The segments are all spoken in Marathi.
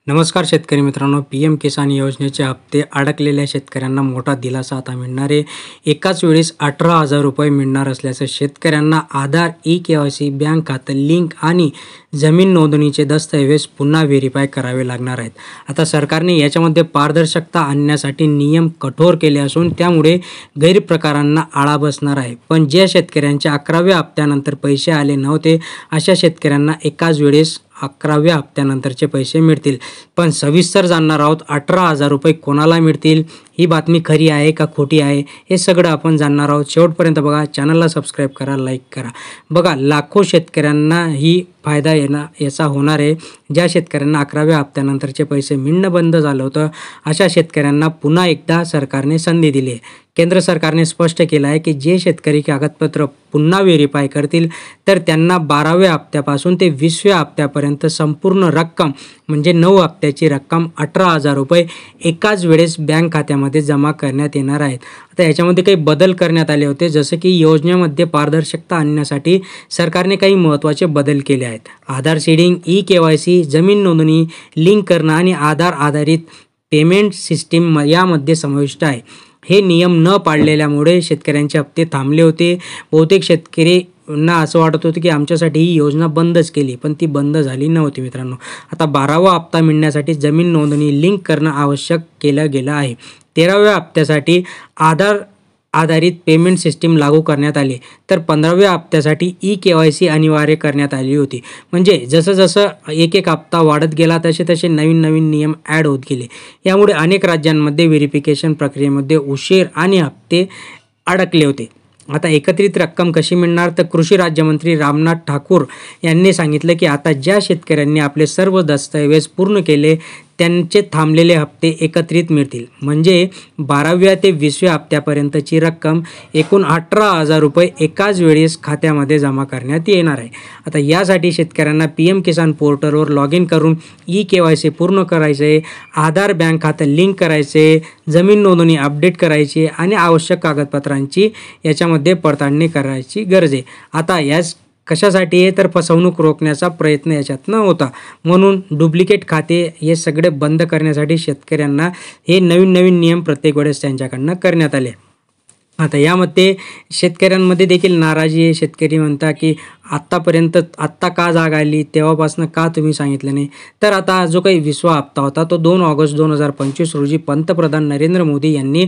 नमस्कार शेतकरी मित्रांनो, पी.एम. किसान योजनेचे हप्ते अडकलेल्या शेतकऱ्यांना मोठा दिलासा आता मिळणार आहे. एकाच वेळेस 18,000 रुपये मिळणार असल्याचं शेतकऱ्यांना आधार, ई-के.वाय.सी, बँक खातं लिंक आणि जमीन नोंदणीचे दस्तऐवज पुन्हा व्हेरीफाय करावे लागणार आहेत. आता सरकारने याच्यामध्ये पारदर्शकता आणण्यासाठी नियम कठोर केले असून त्यामुळे गैरप्रकारांना आळा बसणार आहे. पण ज्या शेतकऱ्यांच्या 11व्या हप्त्यानंतर पैसे आले नव्हते अशा शेतकऱ्यांना एकाच वेळेस 11व्या हप्त्यानंतरचे पैसे मिळतील. पण सविस्तर जाणणार आहोत 18,000 रुपये कोणाला मिळतील, ही बातमी खरी आहे का खोटी आहे, हे सगळं आपण जाणणार आहोत. शेवटपर्यंत बघा, चॅनलला सबस्क्राईब करा, लाईक करा. बघा, लाखो शेतकऱ्यांना ही फायदा याचा होणार आहे. ज्या शेतकऱ्यांना 11व्या हप्त्यानंतरचे पैसे मिळणं बंद झालं होतं अशा शेतकऱ्यांना पुन्हा एकदा सरकारने संधी दिली आहे. केंद्र सरकारने स्पष्ट केलं आहे की जे शेतकरी कागदपत्र पुन्हा व्हेरीफाय करतील तर त्यांना 12व्या हप्त्यापासून ते 20व्या हप्त्यापर्यंत संपूर्ण रक्कम म्हणजे 9 हप्त्याची रक्कम 18,000 रुपये एकाच वेळेस बँक खात्यामध्ये जमा करण्यात येणार आहेत. आता याच्यामध्ये काही बदल करण्यात आले होते, जसं की योजनेमध्ये पारदर्शकता आणण्यासाठी सरकारने काही महत्त्वाचे बदल केले आहेत. आधार सीडिंग, ई-के.वाय.सी, जमीन नोंदणी लिंक करणं आणि आधार आधारित पेमेंट सिस्टीम यामध्ये समाविष्ट आहे. हे नियम न पाळलेल्यामुळे शेतकऱ्यांचे हप्ते थांबले होते. बहुतेक शेतकऱ्यांना असं वाटत होतं की आमच्यासाठी ही योजना बंदच केली, पण ती बंद झाली नव्हती मित्रांनो. आता 12वा हप्ता मिळण्यासाठी जमीन नोंदणी लिंक करणं आवश्यक केलं गेलं आहे. 13व्या हप्त्यासाठी आधार आधारित पेमेंट सिस्टीम लागू करण्यात आली, तर 15व्या हप्त्यासाठी ई-के.वाय.सी अनिवार्य करण्यात आली होती. म्हणजे जसं एक हप्ता वाढत गेला तसे नवीन नियम ॲड होत गेले. यामुळे अनेक राज्यांमध्ये व्हेरिफिकेशन प्रक्रियेमध्ये उशीर आणि हप्ते अडकले होते. आता एकत्रित रक्कम कशी मिळणार, तर कृषी राज्यमंत्री रामनाथ ठाकूर यांनी सांगितलं की आता ज्या शेतकऱ्यांनी आपले सर्व दस्तऐवज पूर्ण केले त्यांचे थांबलेले हप्ते एकत्रित मिळतील. म्हणजे 12व्या ते 20व्या हप्त्यापर्यंतची रक्कम एकूण 18,000 रुपये एकाच वेळेस खात्यामध्ये जमा करण्यात येणार आहे. आता यासाठी शेतकऱ्यांना पी.एम. किसान पोर्टलवर लॉग इन करून ई-के.वाय.सी पूर्ण करायचे, आधार बँक खातं लिंक करायचे, जमीन नोंदणी अपडेट करायची आणि आवश्यक कागदपत्रांची याच्यामध्ये पडताळणी करायची गरज आहे. आता याच कशासाठी आहे, तर फसवणूक रोखण्याचा प्रयत्न याच्यातनं होता. म्हणून डुप्लिकेट खाते हे सगळे बंद करण्यासाठी शेतकऱ्यांना हे नवीन नियम प्रत्येक वेळेस त्यांच्याकडनं करण्यात आले. आता यामध्ये शेतकऱ्यांमध्ये देखील नाराजी आहे. शेतकरी म्हणता की आत्ता का जाग आली, तेव्हापासून का तुम्ही सांगितलं नाही. तर आता जो काही 20वा हप्ता होता तो 2 ऑगस्ट 2025 रोजी पंतप्रधान नरेंद्र मोदी यांनी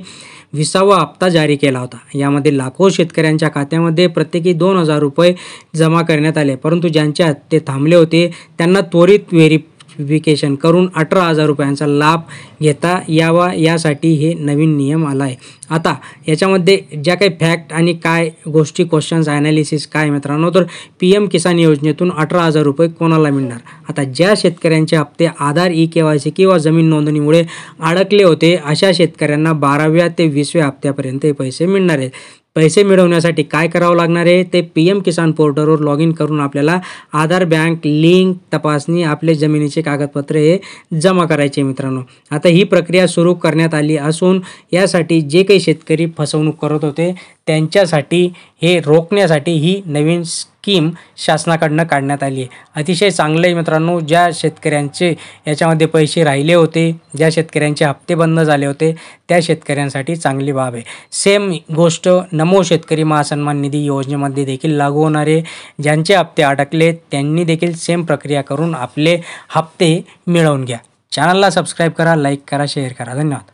20वा हप्ता जारी केला होता. यामध्ये लाखो शेतकऱ्यांच्या खात्यामध्ये प्रत्येकी 2,000 रुपये जमा करण्यात आले. परंतु ज्यांचे हप्ते थांबले होते त्यांना त्वरित व्हेरिफिकेशन करून 18,000 रुपयांचा लाभ घेता यावा यासाठी हे नवीन नियम आला आहे. आता याच्यामध्ये ज्या काही फॅक्ट आणि काय गोष्टी क्वेश्चन्स ॲनालिसिस काय मित्रांनो, तर पी.एम. किसान योजनेतून 18,000 रुपये कोणाला मिळणार. आता ज्या शेतकऱ्यांचे हप्ते आधार, ई-के.वाय.सी किंवा जमीन नोंदणीमुळे अडकले होते अशा शेतकऱ्यांना 12व्या ते 20व्या हप्त्यापर्यंत हे पैसे मिळणार आहेत. पैसे मिळवण्यासाठी काय करावं लागणार आहे, ते पी.एम. किसान पोर्टलवर लॉग इन करून आपल्याला आधार, बँक लिंक, तपासणी, आपले जमिनीचे कागदपत्र हे जमा करायचे मित्रांनो. आता ही प्रक्रिया सुरू करण्यात आली असून यासाठी जे काही शेतकरी फसवणूक करत होते त्यांच्यासाठी हे रोखण्यासाठी ही नवीन स्कीम शासनाकडनं काढण्यात आली आहे. अतिशय चांगलं आहे मित्रांनो. ज्या शेतकऱ्यांचे याच्यामध्ये पैसे राहिले होते, ज्या शेतकऱ्यांचे हप्ते बंद झाले होते त्या शेतकऱ्यांसाठी चांगली बाब आहे. सेम गोष्ट नमो शेतकरी महासन्मान निधी योजनेमध्ये देखील लागू होणार आहे. ज्यांचे हप्ते अडकले त्यांनी देखील सेम प्रक्रिया करून आपले हप्ते मिळवून घ्या. चॅनलला सबस्क्राईब करा, लाईक करा, शेअर करा. धन्यवाद.